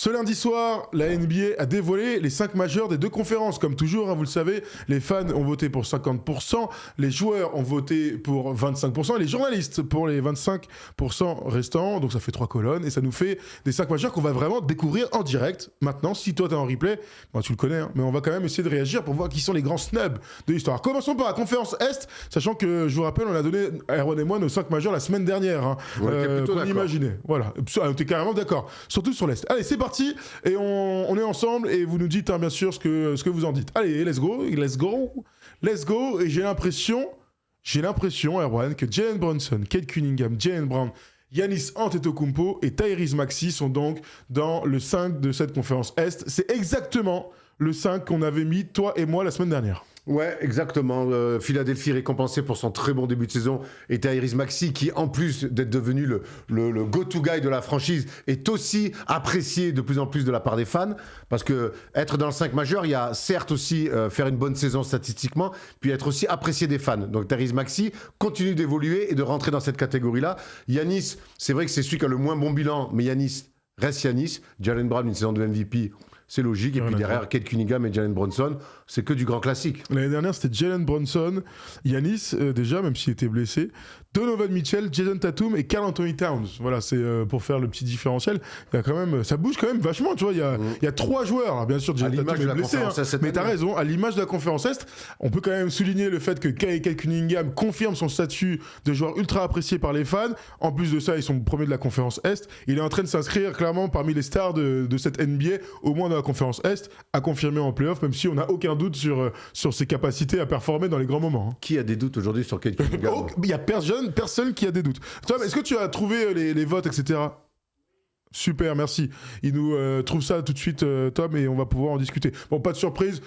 Ce lundi soir, la NBA a dévoilé les 5 majeurs des deux conférences. Comme toujours, vous le savez, les fans ont voté pour 50%, les joueurs ont voté pour 25% et les journalistes pour les 25% restants. Donc ça fait 3 colonnes et ça nous fait des 5 majeurs qu'on va vraiment découvrir en direct. Maintenant, si toi t'es en replay, bon, tu le connais, hein, mais on va quand même essayer de réagir pour voir qui sont les grands snubs de l'histoire. Commençons par la conférence Est, sachant que, je vous rappelle, on a donné, Erwan et moi, nos 5 majeurs la semaine dernière. Hein, qu'on imaginait. Voilà, on était carrément d'accord. Surtout sur l'Est. Allez, c'est parti et on est ensemble et vous nous dites hein, bien sûr ce que vous en dites. Allez, let's go. Et j'ai l'impression, Erwan, que Jalen Brunson, Cade Cunningham, Jaylen Brown, Giannis Antetokounmpo et Tyrese Maxey sont donc dans le 5 de cette conférence Est. C'est exactement le 5 qu'on avait mis, toi et moi, la semaine dernière. Ouais, exactement. Philadelphie récompensé pour son très bon début de saison et Tyrese Maxey qui, en plus d'être devenu le go-to guy de la franchise, est aussi apprécié de plus en plus de la part des fans parce que être dans le 5 majeur, il y a certes aussi faire une bonne saison statistiquement, puis être aussi apprécié des fans. Donc Tyrese Maxey continue d'évoluer et de rentrer dans cette catégorie-là. Giannis, c'est vrai que c'est celui qui a le moins bon bilan, mais Giannis reste Giannis. Jaylen Brown, une saison de MVP, c'est logique. Et puis derrière, Cade Cunningham et Jalen Brunson, c'est que du grand classique. L'année dernière, c'était Jalen Brunson, Giannis, déjà, même s'il était blessé, Donovan Mitchell, Jason Tatum et Karl Anthony Towns. Voilà, c'est pour faire le petit différentiel. Il y a quand même, ça bouge quand même vachement, tu vois. Il y a 3 joueurs. Alors, bien sûr, Jason Tatum est blessé, hein, mais t'as raison. À l'image de la conférence Est, on peut quand même souligner le fait que Cade Cunningham confirme son statut de joueur ultra apprécié par les fans. En plus de ça, ils sont premiers de la conférence Est. Il est en train de s'inscrire clairement parmi les stars de cette NBA, au moins dans la conférence Est, à confirmer en playoff, même si on n'a aucun doute sur ses capacités à performer dans les grands moments. Hein. Qui a des doutes aujourd'hui sur Cade Cunningham? Il y a personne qui a des doutes. Tom, est-ce que tu as trouvé les votes, etc. Super, merci. Il nous trouve ça tout de suite, Tom, et on va pouvoir en discuter. Bon, pas de surprise.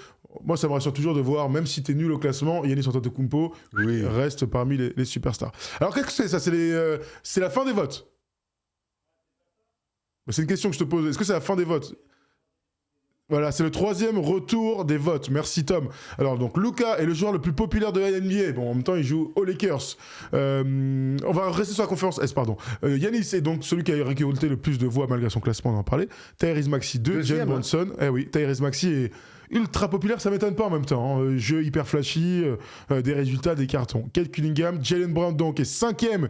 Moi, ça me rassure toujours de voir, même si t'es nul au classement, Giannis Antetokounmpo reste parmi les superstars. Alors, qu'est-ce que c'est ça? C'est la fin des votes. C'est une question que je te pose. Est-ce que c'est la fin des votes? Voilà, c'est le 3e retour des votes. Merci Tom. Alors donc Luka est le joueur le plus populaire de la NBA. Bon, en même temps, il joue aux Lakers. On va rester sur la conférence S, pardon. Giannis est donc celui qui a récolté le plus de voix malgré son classement, on en parlait. Tyrese Maxey 2, Jalen Brunson. Eh oui, Tyrese Maxey est ultra populaire, ça m'étonne pas en même temps. Hein. Jeu hyper flashy, des résultats, des cartons. Cade Cunningham, Jaylen Brown donc est 5e.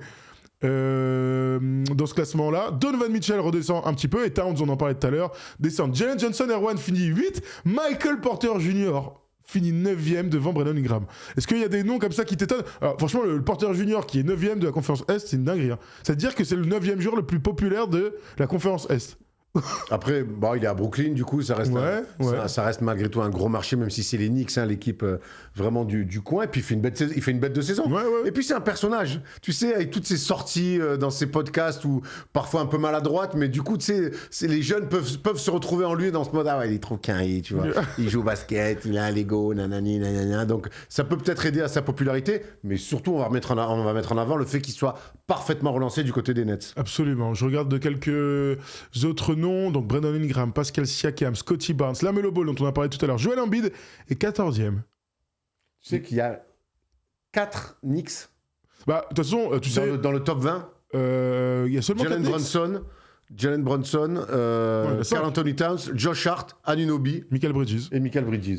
Dans ce classement-là, Donovan Mitchell redescend un petit peu et Towns, on en parlait tout à l'heure, descend. Jalen Johnson, Erwan finit 8, Michael Porter Jr. finit 9e devant Brandon Ingram. Est-ce qu'il y a des noms comme ça qui t'étonnent? Alors, franchement, le Porter Jr. qui est 9e de la conférence Est, c'est une dinguerie. Hein. C'est-à-dire que c'est le 9e joueur le plus populaire de la conférence Est. Après, bon, il est à Brooklyn, du coup, ça reste malgré tout un gros marché, même si c'est les Knicks, hein, l'équipe vraiment du coin. Et puis, il fait une bête de saison. Et puis, c'est un personnage, tu sais, avec toutes ses sorties dans ses podcasts, ou parfois un peu maladroite, mais du coup, tu sais, les jeunes peuvent se retrouver en lui dans ce mode, ah ouais, il est trop quinri, tu vois. Il joue au basket, il a un Lego, nanani, nanana. Donc, ça peut peut-être aider à sa popularité, mais surtout, on va mettre en avant le fait qu'il soit parfaitement relancé du côté des Nets. Absolument. Je regarde de quelques autres noms. Donc Brandon Ingram, Pascal Siakam, Scottie Barnes, LaMelo Ball dont on a parlé tout à l'heure, Joel Embiid est 14e. Tu sais qu'il y a 4 Knicks. Bah, de toute façon, tu sais... Dans le top 20, il y a seulement 4 Knicks. Jalen Brunson, Karl Anthony Towns, Josh Hart, Anunoby, Michael Bridges. Ouais,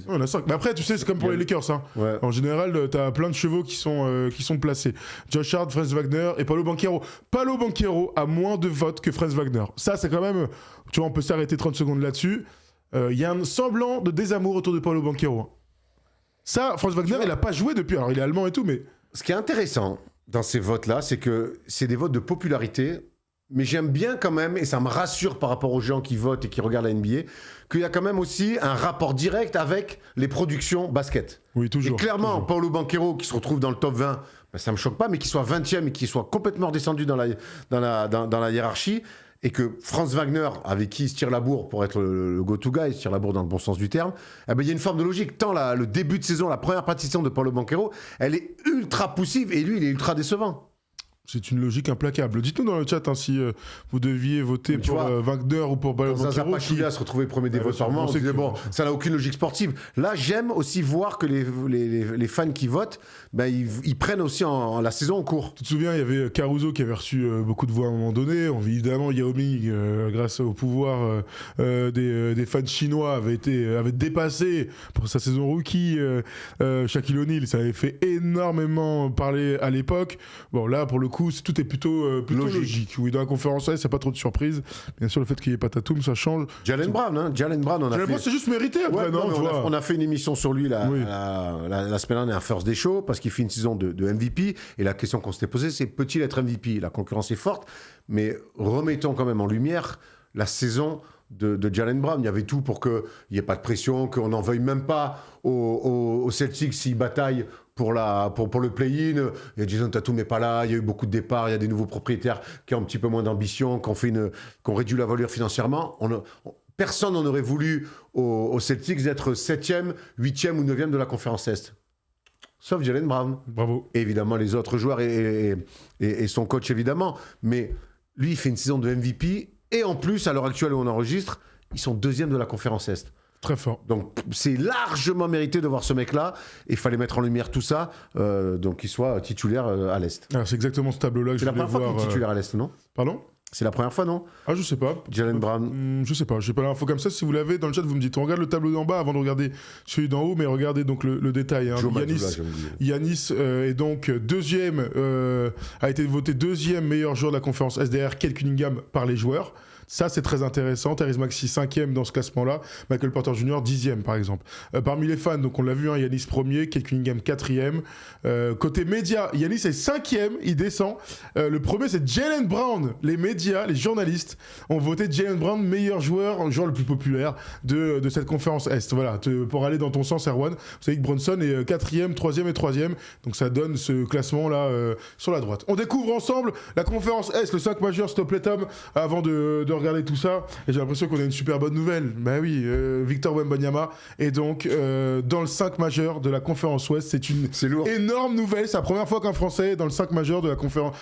on a 5. Mais après, tu sais, c'est comme pour les Lakers. Hein. Ouais. En général, t'as plein de chevaux qui sont placés. Josh Hart, Franz Wagner et Paolo Banchero. Paolo Banchero a moins de votes que Franz Wagner. Ça, c'est quand même... Tu vois, on peut s'arrêter 30 secondes là-dessus. Il y a un semblant de désamour autour de Paolo Banchero. Hein. Ça, Franz Wagner, il a pas joué depuis. Alors, il est allemand et tout, mais... Ce qui est intéressant dans ces votes-là, c'est que c'est des votes de popularité. Mais j'aime bien quand même, et ça me rassure par rapport aux gens qui votent et qui regardent la NBA, qu'il y a quand même aussi un rapport direct avec les productions basket. Oui, toujours. Et clairement, toujours. Paolo Banchero, qui se retrouve dans le top 20, ben ça me choque pas, mais qu'il soit 20e et qu'il soit complètement redescendu dans la hiérarchie, et que Franz Wagner, avec qui il se tire la bourre pour être le go-to guy, il se tire la bourre dans le bon sens du terme, eh ben, il y a une forme de logique. Tant le début de saison, la première partie de saison de Paolo Banchero, elle est ultra poussive, et lui, il est ultra décevant. C'est une logique implacable. Dites-nous dans le chat si vous deviez voter pour Wagner ou pour Balotero. Zaza Pachulia se retrouvait premier des votements. On se disait, bon, ça n'a aucune logique sportive. Là, j'aime aussi voir que les fans qui votent, ils prennent aussi la saison en cours. Tu te souviens, il y avait Caruso qui avait reçu beaucoup de voix à un moment donné. Évidemment, Yao Ming, grâce au pouvoir des fans chinois, avait dépassé pour sa saison rookie Shaquille O'Neal. Ça avait fait énormément parler à l'époque. Bon, là, pour le coup, tout est plutôt logique. Oui, dans la conférence S, il n'y a pas trop de surprises. Bien sûr, le fait qu'il n'y ait pas Tatum, ça change. Jalen Brown, on a Jalen Brown, c'est juste mérité après, non, on a fait une émission sur lui la semaine dernière, un First Day Show, parce qu'il fait une saison de MVP. Et la question qu'on s'était posée, c'est peut-il être MVP? La concurrence est forte, mais remettons quand même en lumière la saison de Jalen Brown. Il y avait tout pour qu'il n'y ait pas de pression, qu'on n'en veuille même pas aux Celtics s'ils bataillent pour le play-in. Et Jason Tatum n'est pas là, il y a eu beaucoup de départs, il y a des nouveaux propriétaires qui ont un petit peu moins d'ambition, qui ont réduit la valeur financièrement. Personne n'en aurait voulu aux Celtics d'être 7e, 8e ou 9e de la conférence Est. Sauf Jalen Brown. Bravo. Et évidemment, les autres joueurs et son coach, évidemment. Mais lui, il fait une saison de MVP. Et en plus, à l'heure actuelle où on enregistre, ils sont 2e de la conférence Est. Très fort. Donc, c'est largement mérité de voir ce mec-là. Et il fallait mettre en lumière tout ça, donc qu'il soit titulaire à l'Est. Alors, c'est exactement ce tableau-là que je voulais voir. C'est la première fois qu'il est titulaire à l'Est, non? Pardon? C'est la première fois, non? Ah, je sais pas. Jalen Brown. Je sais pas. J'ai pas l'info comme ça. Si vous l'avez dans le chat, vous me dites. On regarde le tableau d'en bas avant de regarder celui d'en haut, mais regardez donc le détail. Hein. Giannis est donc deuxième, a été voté deuxième meilleur joueur de la conférence SDR, Kate Cunningham par les joueurs. Ça, c'est très intéressant. Tyrese Maxey, 5e dans ce classement-là. Michael Porter Jr., 10e, par exemple. Parmi les fans, donc on l'a vu, Giannis 1er, Kate Cunningham 4e. Côté médias, Giannis est 5e, il descend. Le premier, c'est Jalen Brown. Les médias, les journalistes ont voté Jalen Brown meilleur joueur le plus populaire de cette conférence Est. Voilà, pour aller dans ton sens, Erwan. Vous savez que Brunson est 4e, 3e et 3e. Donc ça donne ce classement-là sur la droite. On découvre ensemble la conférence Est, le 5 majeur, s'il te plaît, Tom, avant de regarder tout ça, et j'ai l'impression qu'on a une super bonne nouvelle. Bah oui, Victor Wembanyama est donc dans le 5 majeur de la conférence Ouest. C'est une énorme nouvelle. C'est la première fois qu'un Français est dans le 5 majeur de la conférence.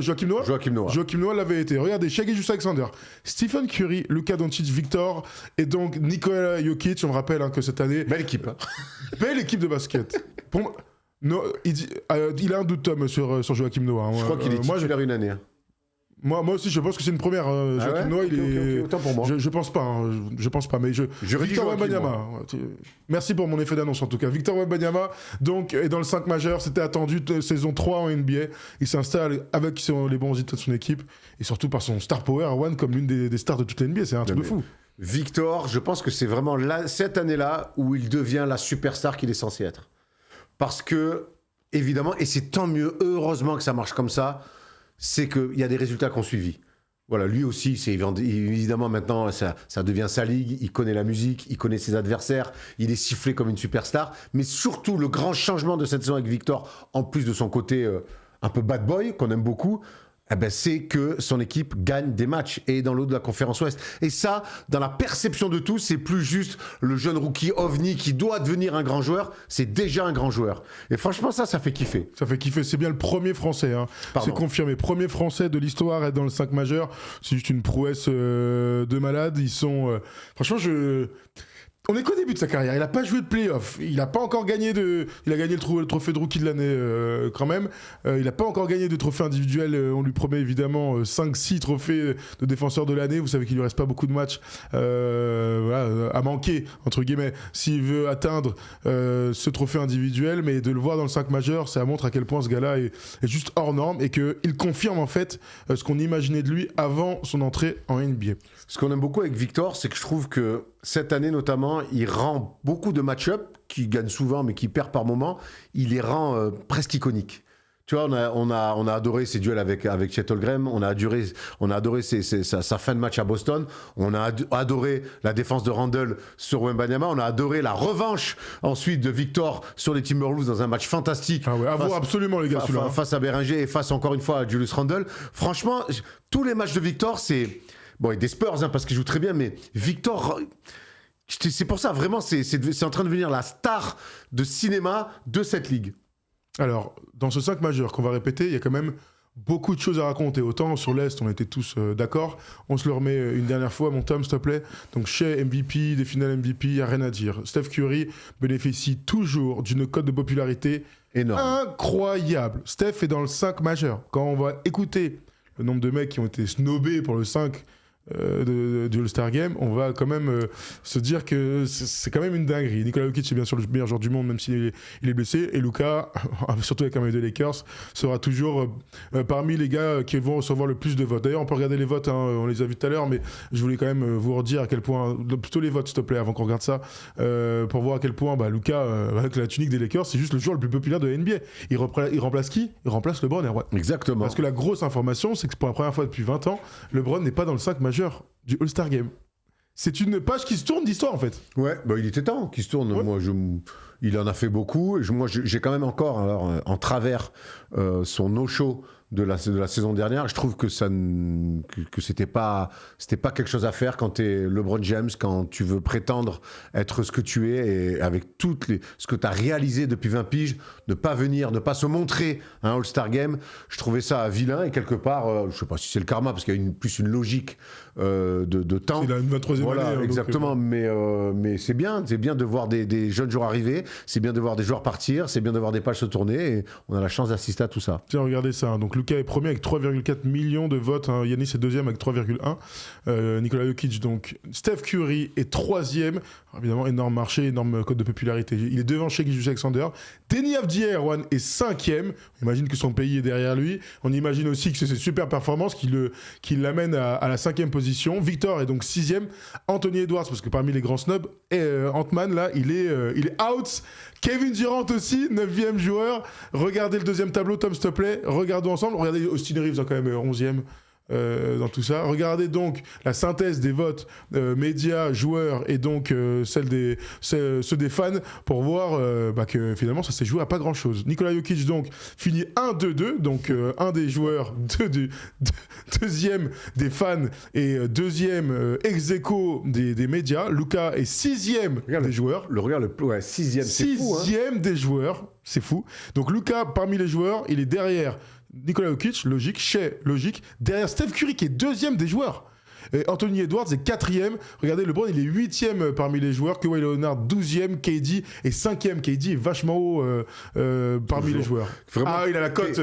Joachim Noah l'avait été. Regardez, Shai Gilgeous-Alexander, Stephen Curry, Luka Doncic, Victor, et donc Nikola Jokic. On rappelle que cette année... Belle équipe. Belle équipe de basket. Il a un doute, Tom, sur Joachim Noah. Je crois qu'il est titulaire une année. Moi aussi, je pense que c'est une première. Joachim Noah, il est. Autant pour moi. Je pense pas. Je pense pas. Mais Victor Wembanyama. Merci pour mon effet d'annonce en tout cas. Victor Wembanyama, donc, est dans le 5 majeur. C'était attendu, saison 3 en NBA. Il s'installe avec les bons résultats de son équipe et surtout par son star power, One, comme l'une des stars de toute l'NBA. C'est un truc de fou. Victor, je pense que c'est vraiment cette année-là où il devient la superstar qu'il est censé être. Parce que, évidemment, et c'est tant mieux, heureusement que ça marche comme ça. C'est qu'il y a des résultats qui ont suivi. Voilà, lui aussi, c'est évidemment maintenant, ça devient sa ligue, il connaît la musique, il connaît ses adversaires, il est sifflé comme une superstar. Mais surtout, le grand changement de cette saison avec Victor, en plus de son côté un peu bad boy, qu'on aime beaucoup, c'est que son équipe gagne des matchs et est dans l'eau de la conférence Ouest. Et ça, dans la perception de tous, c'est plus juste le jeune rookie ovni qui doit devenir un grand joueur, c'est déjà un grand joueur. Et franchement, ça fait kiffer. Ça fait kiffer. C'est bien le premier Français. Hein. C'est confirmé. Premier Français de l'histoire à être dans le 5 majeur. C'est juste une prouesse de malade. Ils sont... Franchement, on est qu'au début de sa carrière. Il n'a pas joué de play-off. Il n'a pas encore gagné Il a gagné le trophée de rookie de l'année quand même. Il n'a pas encore gagné de trophée individuel. On lui promet évidemment 5-6 trophées de défenseur de l'année. Vous savez qu'il lui reste pas beaucoup de matchs à manquer, entre guillemets, s'il veut atteindre ce trophée individuel. Mais de le voir dans le 5 majeur, ça montre à quel point ce gars-là est juste hors norme et qu'il confirme en fait ce qu'on imaginait de lui avant son entrée en NBA. Ce qu'on aime beaucoup avec Victor, c'est que je trouve que cette année notamment, il rend beaucoup de match-up, qui gagne souvent mais qui perd par moment, il les rend presque iconiques. Tu vois, on a adoré ses duels avec Chet Holmgren, on a adoré sa fin de match à Boston, on a adoré la défense de Randle sur Wembanyama, on a adoré la revanche ensuite de Victor sur les Timberwolves dans un match fantastique. Ah ouais, à voir absolument les gars, face à Bérenger et face encore une fois à Julius Randle. Franchement, tous les matchs de Victor, c'est... Bon, et des Spurs, parce qu'il joue très bien, mais Victor... C'est pour ça, vraiment, c'est en train de devenir la star de cinéma de cette ligue. Alors, dans ce 5 majeur qu'on va répéter, il y a quand même beaucoup de choses à raconter. Autant sur l'Est, on était tous d'accord. On se le remet une dernière fois, mon Tom, s'il te plaît. Donc, chez MVP, des finales MVP, il n'y a rien à dire. Steph Curry bénéficie toujours d'une cote de popularité Énorme. incroyable. Steph est dans le 5 majeur. Quand on va écouter le nombre de mecs qui ont été snobés pour le 5 du All-Star Game, on va quand même se dire que c'est quand même une dinguerie. Nikola Jokic est bien sûr le meilleur joueur du monde, même s'il est blessé, et Luka, surtout avec un maillot des Lakers, sera toujours parmi les gars qui vont recevoir le plus de votes. D'ailleurs, on peut regarder les votes, hein, on les a vus tout à l'heure, mais je voulais quand même vous redire à quel point, plutôt les votes s'il te plaît, avant qu'on regarde ça, pour voir à quel point Luka, avec la tunique des Lakers, c'est juste le joueur le plus populaire de la NBA. Il remplace qui ? Il remplace LeBron et Erwan. Exactement. Parce que la grosse information, c'est que pour la première fois depuis 20 ans, LeBron n'est pas dans le 5 majeur du All-Star Game. C'est une page qui se tourne d'histoire en fait. Ouais, il était temps qu'il se tourne. Ouais. Il en a fait beaucoup. J'ai quand même encore en travers son no-show de la saison dernière. Je trouve que c'était pas quelque chose à faire quand t'es LeBron James, quand tu veux prétendre être ce que tu es, et avec ce que tu as réalisé depuis 20 piges, ne pas venir, ne pas se montrer à un All-Star Game. Je trouvais ça vilain, et quelque part, je sais pas si c'est le karma, parce qu'il y a plus une logique de temps. C'est la 23e année. Exactement, mais c'est bien de voir des jeunes joueurs arriver, c'est bien de voir des joueurs partir, c'est bien de voir des pages se tourner, et on a la chance d'assister à tout ça. Tiens, regardez ça. Donc Luka est premier avec 3,4 millions de votes. Hein. Yanis est deuxième avec 3,1. Nikola Jokic, donc Steph Curry est troisième. Alors, évidemment, énorme marché, énorme cote de popularité. Il est devant Shai Gilgeous-Alexander. Denny Avdiya, Erwan, est cinquième. On imagine que son pays est derrière lui. On imagine aussi que c'est ses super performances qui l'amènent à la cinquième position. Victor est donc sixième. Anthony Edwards, parce que parmi les grands snobs, Ant-Man, là, il est out. Kevin Durant aussi, 9e joueur. Regardez le deuxième tableau, Tom, s'il te plaît. Regardons ensemble. Regardez Austin Reeves, quand même 11e dans tout ça. Regardez donc la synthèse des votes médias, joueurs et donc ceux des fans pour voir que finalement ça s'est joué à pas grand chose. Nikola Jokic donc finit 1-2-2, donc un des joueurs deuxième des fans et deuxième ex-aequo des médias. Luka est sixième des joueurs. Sixième, c'est fou. Sixième des joueurs, c'est fou. Donc Luka, parmi les joueurs, il est derrière Nikola Jokic, logique, Shai, logique, derrière Steph Curry qui est deuxième des joueurs. Et Anthony Edwards est quatrième. Regardez, LeBron, il est huitième parmi les joueurs. Kawhi Leonard, 12e. KD est cinquième. KD est vachement haut parmi les joueurs. Vraiment, il a la cote.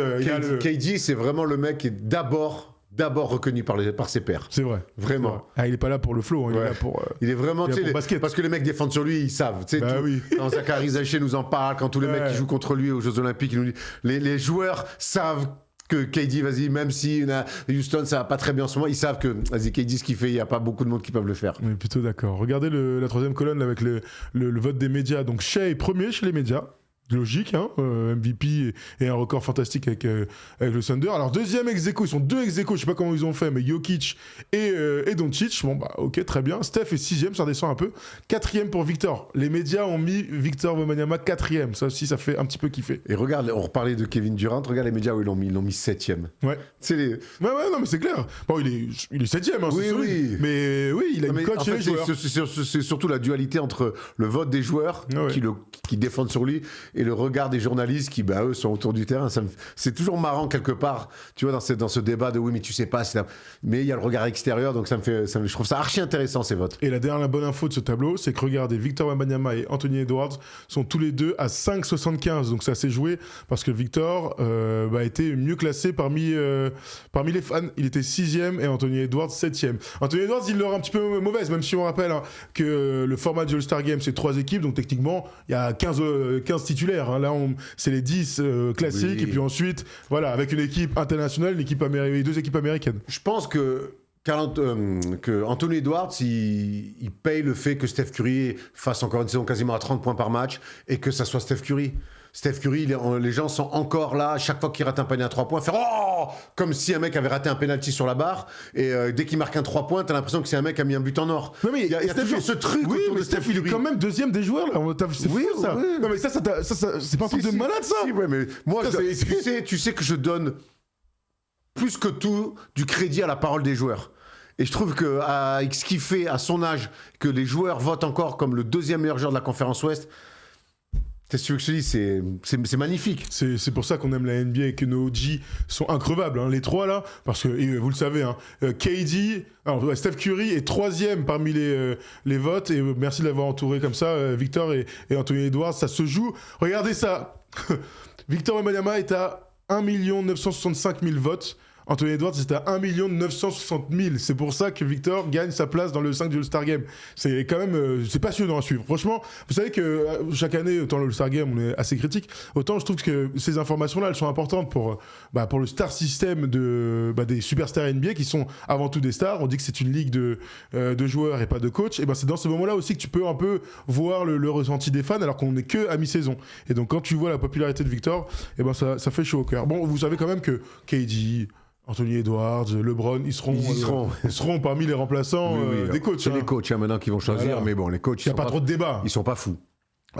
KD, c'est vraiment le mec qui est d'abord reconnu par ses pairs. C'est vrai. Vraiment. C'est vrai. Il est pas là pour le flow. Il est là pour. Il est vraiment. Basket. Parce que les mecs défendent sur lui, ils savent. Oui. Quand Zachary Zaché nous en parle, quand tous les mecs qui jouent contre lui aux Jeux Olympiques, ils nous disent, les joueurs savent que KD, vas-y, même si Houston, ça va pas très bien en ce moment, ils savent que, vas-y, KD, ce qu'il fait, il y a pas beaucoup de monde qui peuvent le faire. On est plutôt d'accord. Regardez la troisième colonne là, avec le vote des médias. Donc, Shai est premier chez les médias. Logique, hein, MVP et un record fantastique avec le Thunder. Alors deuxième ex-aequo, ils sont deux ex-aequo, je sais pas comment ils ont fait, mais Jokic et Doncic. Bon ok, très bien. Steph est sixième, ça redescend un peu. Quatrième pour Victor. Les médias ont mis Victor Wembanyama quatrième. Ça aussi, ça fait un petit peu kiffer. Et regarde, on reparlait de Kevin Durant. Regarde les médias où ils l'ont mis septième. Ouais. Ouais, non mais c'est clair. Bon, il est septième, hein, oui. Mais oui, il a une cote chez les joueurs. C'est surtout la dualité entre le vote des joueurs qui défendent sur lui et le regard des journalistes qui, eux, sont autour du terrain. C'est toujours marrant quelque part, tu vois, dans ce débat de oui, mais tu sais pas, mais il y a le regard extérieur, donc je trouve ça archi intéressant ces votes. Et la dernière bonne info de ce tableau, c'est que regardez, Victor Wembanyama et Anthony Edwards sont tous les deux à 5,75, donc ça s'est joué parce que Victor a été mieux classé parmi les fans. Il était 6e et Anthony Edwards 7e. Anthony Edwards, il l'aura un petit peu mauvaise, même si on rappelle que le format du All-Star Game, c'est 3 équipes, donc techniquement, il y a 15 titulaires. Hein. Là, c'est les 10 classiques, et puis ensuite, voilà, avec une équipe internationale, deux équipes américaines. Je pense que Anthony Edwards, il paye le fait que Steph Curry fasse encore une saison quasiment à 30 points par match, et que ça soit Steph Curry. Steph Curry, les gens sont encore là, chaque fois qu'il rate un panier à 3 points, faire oh, comme si un mec avait raté un penalty sur la barre, et dès qu'il marque un 3 points, t'as l'impression que c'est un mec qui a mis un but en or. Non mais il y a toujours ce truc autour de Steph Curry. Il est quand même deuxième des joueurs là. C'est fou ça. Oui. Non mais ça c'est pas un truc de malade ça. Si, ouais, mais moi, tu sais que je donne plus que tout du crédit à la parole des joueurs. Et je trouve qu'avec ce qu'il fait à son âge, que les joueurs votent encore comme le deuxième meilleur joueur de la conférence Ouest, C'est ce que je te dis, c'est magnifique. C'est pour ça qu'on aime la NBA et que nos OG sont increvables, hein, les trois là, parce que et vous le savez, hein, KD, alors, Steph Curry est 3e parmi les votes, et merci de l'avoir entouré comme ça, Victor et Anthony Edwards, ça se joue. Regardez ça, Victor Wembanyama est à 1 965 000 votes. Anthony Edwards est à 1 960 000. C'est pour ça que Victor gagne sa place dans le 5 du All-Star Game. C'est quand même c'est passionnant à suivre. Franchement, vous savez que chaque année, autant le All-Star Game, on est assez critique, autant je trouve que ces informations-là, elles sont importantes pour le star system des superstars NBA qui sont avant tout des stars. On dit que c'est une ligue de joueurs et pas de coach. Et c'est dans ce moment-là aussi que tu peux un peu voir le ressenti des fans alors qu'on n'est que à mi-saison. Et donc quand tu vois la popularité de Victor, ça fait chaud au cœur. Bon, vous savez quand même que KD, Anthony Edwards, LeBron, ils seront parmi les remplaçants des coachs. C'est les coachs maintenant qui vont choisir, voilà. Mais bon, les coachs. Il n'y a pas trop de débat. Ils sont pas fous.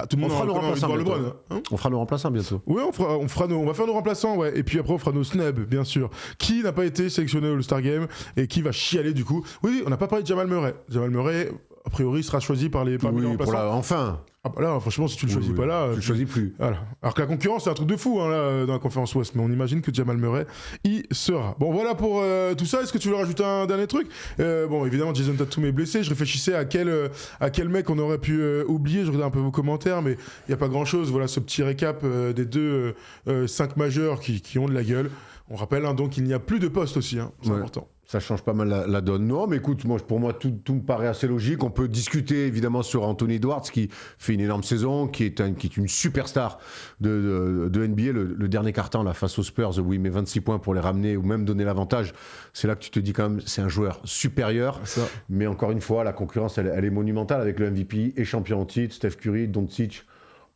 Tout le monde fera nos remplaçants. LeBron, hein. On fera nos remplaçants bientôt. Oui, on va faire nos remplaçants, ouais. Et puis après, on fera nos snubs, bien sûr. Qui n'a pas été sélectionné au All-Star Game et qui va chialer du coup. Oui, on n'a pas parlé de Jamal Murray. Jamal Murray, a priori, sera choisi parmi les remplaçants. Enfin. Ah bah là, franchement, si tu le choisis pas là, tu le choisis plus. Voilà. Alors que la concurrence, c'est un truc de fou hein, là, dans la conférence Ouest, mais on imagine que Jamal Murray y sera. Bon, voilà pour tout ça. Est-ce que tu veux rajouter un dernier truc ? Bon, évidemment, Jason Tatum est blessé. Je réfléchissais à quel mec on aurait pu oublier. Je regardais un peu vos commentaires, mais il n'y a pas grand-chose. Voilà ce petit récap des 5 majeurs qui ont de la gueule. On rappelle donc qu'il n'y a plus de poste aussi, hein. C'est important. Ça change pas mal la donne. Non, mais écoute, pour moi, tout me paraît assez logique. On peut discuter évidemment sur Anthony Edwards qui fait une énorme saison, qui est une superstar de NBA. Le dernier quart-temps là, face aux Spurs, où il met 26 points pour les ramener ou même donner l'avantage. C'est là que tu te dis quand même, c'est un joueur supérieur. Ça. Mais encore une fois, la concurrence, elle est monumentale avec le MVP et champion en titre, Steph Curry, Doncic.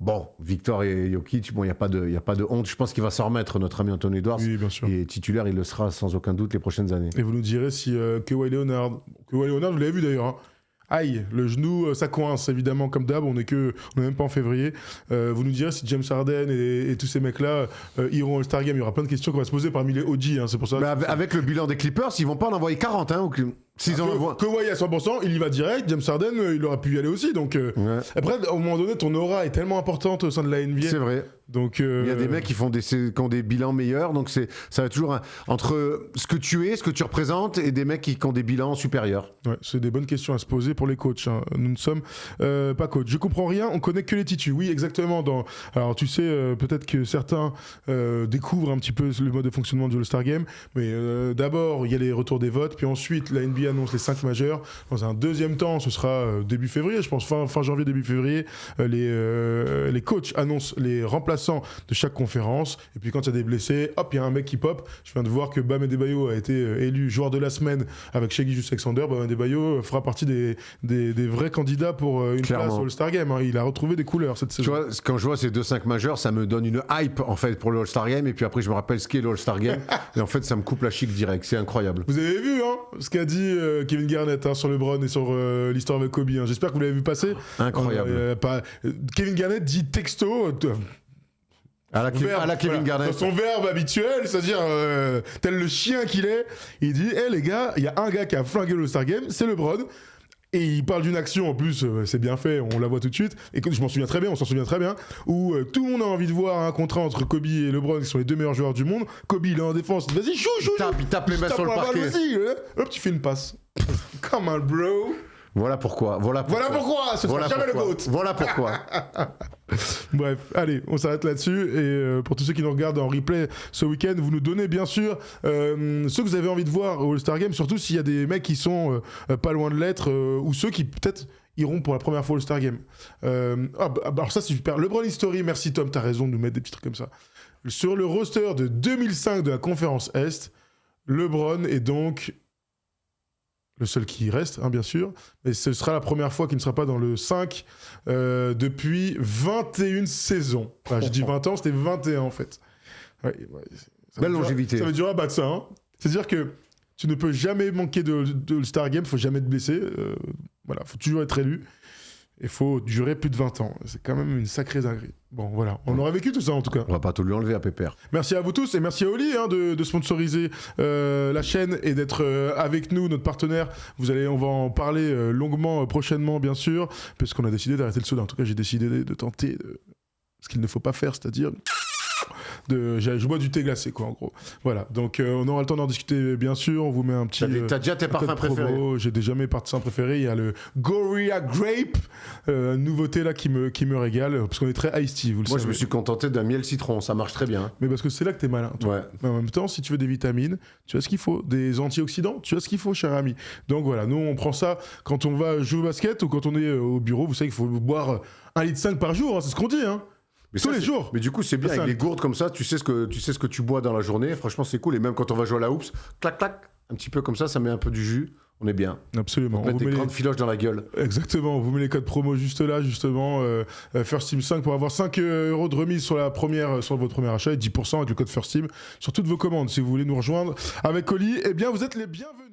Bon, Victor et Jokic, il n'y a pas de honte. Je pense qu'il va s'en remettre, notre ami Anthony Edwards. Oui, bien sûr. Et titulaire, il le sera sans aucun doute les prochaines années. Et vous nous direz si Kawhi Leonard, vous l'avez vu d'ailleurs, hein. Aïe, le genou, ça coince évidemment comme d'hab, on n'est même pas en février. Vous nous direz si James Harden et tous ces mecs-là iront au All-Star Game. Il y aura plein de questions qu'on va se poser parmi les OG, hein, c'est pour ça. Mais avec le bilan des Clippers, ils vont pas en envoyer 40, hein. Kawhi à 100%, il y va direct. James Harden, il aurait pu y aller aussi. Donc après, au moment donné, ton aura est tellement importante au sein de la NBA. C'est vrai. Donc il y a des mecs qui ont des bilans meilleurs, donc ça va toujours entre ce que tu es, ce que tu représentes, et des mecs qui ont des bilans supérieurs. Ouais, c'est des bonnes questions à se poser pour les coachs, hein. Nous ne sommes pas coachs. Je comprends rien, on connaît que les titus. Oui, exactement. Alors tu sais, peut-être que certains découvrent un petit peu le mode de fonctionnement du All-Star Game, mais d'abord il y a les retours des votes, puis ensuite la NBA annonce les 5 majeurs. Dans un deuxième temps, ce sera début février, je pense fin janvier, début février, les coachs annoncent les remplaçants de chaque conférence, et puis quand il y a des blessés, hop, il y a un mec qui pop. Je viens de voir que Bam Adebayo a été élu joueur de la semaine avec Shai Gilgeous-Alexander. Bam Adebayo fera partie des vrais candidats pour une place au All-Star Game, hein. Il a retrouvé des couleurs cette saison. Tu vois, quand je vois ces 2-5 majeurs, ça me donne une hype en fait pour le All-Star Game, et puis après je me rappelle ce qu'est le All-Star Game et en fait ça me coupe la chic direct, c'est incroyable. Vous avez vu ce qu'a dit Kevin Garnett sur LeBron et sur l'histoire avec Kobe, hein. J'espère que vous l'avez vu passer. Incroyable. Kevin Garnett dit texto à la Kevin Garnett. Dans son verbe habituel, c'est-à-dire tel le chien qu'il est, il dit les gars, il y a un gars qui a flingué le All-Star Game, c'est LeBron. Et il parle d'une action, en plus, c'est bien fait, on la voit tout de suite. Et je m'en souviens très bien, on s'en souvient très bien, où tout le monde a envie de voir un contrat entre Kobe et LeBron, qui sont les 2 meilleurs joueurs du monde. Kobe, il est en défense, il dit vas-y, chou. Il tape les mains sur le parquet. Vas-y, hop, tu fais une passe. Come on, bro. Voilà pourquoi. Ce sera jamais le GOAT. Voilà pourquoi. Bref, allez, on s'arrête là-dessus. Et pour tous ceux qui nous regardent en replay ce week-end, vous nous donnez bien sûr ceux que vous avez envie de voir au All-Star Game, surtout s'il y a des mecs qui sont pas loin de l'être, ou ceux qui peut-être iront pour la première fois au All-Star Game. Alors ça c'est super. LeBron History, merci Tom, t'as raison de nous mettre des petits trucs comme ça. Sur le roster de 2005 de la conférence Est, LeBron est donc le seul qui reste, hein, bien sûr, mais ce sera la première fois qu'il ne sera pas dans le 5 depuis 21 saisons. Enfin, j'ai dit 20 ans, c'était 21 en fait. Belle longévité. Ça veut dire à battre ça. Hein. C'est-à-dire que tu ne peux jamais manquer de All-Star Game, il ne faut jamais te blesser. Voilà, il faut toujours être élu. Il faut durer plus de 20 ans. C'est quand même une sacrée dinguerie. Bon, voilà. On aurait vécu tout ça, en tout cas. On va pas tout lui enlever à Pépère. Merci à vous tous et merci à Oli de sponsoriser la chaîne et d'être avec nous, notre partenaire. On va en parler longuement prochainement, bien sûr, puisqu'on a décidé d'arrêter le soda. En tout cas, j'ai décidé de tenter ce qu'il ne faut pas faire, c'est-à-dire je bois du thé glacé, quoi, en gros. Voilà, donc on aura le temps d'en discuter, bien sûr. On vous met un petit. T'as déjà tes parfums préférés? J'ai déjà mes parfums préférés. Il y a le Gorilla Grape, nouveauté là qui me régale, parce qu'on est très iced tea, vous le savez. Moi, je me suis contenté d'un miel citron, ça marche très bien. Mais parce que c'est là que t'es malin, toi. Ouais. Mais en même temps, si tu veux des vitamines, tu as ce qu'il faut. Des antioxydants, tu as ce qu'il faut, cher ami. Donc voilà, nous, on prend ça quand on va jouer au basket ou quand on est au bureau. Vous savez qu'il faut boire 1,5 litre par jour, hein, c'est ce qu'on dit, hein. Mais tous les jours. Mais du coup, c'est bien, avec les gourdes comme ça, tu sais ce que tu bois dans la journée. Franchement, c'est cool. Et même quand on va jouer à la hoops, clac, clac, un petit peu comme ça met un peu du jus. On est bien. Absolument. On met des grandes filoches dans la gueule. Exactement. On vous met les codes promo juste là, justement. First Team 5 pour avoir 5 € de remise sur votre premier achat et 10% avec le code First Team sur toutes vos commandes. Si vous voulez nous rejoindre avec Oli, eh bien, vous êtes les bienvenus.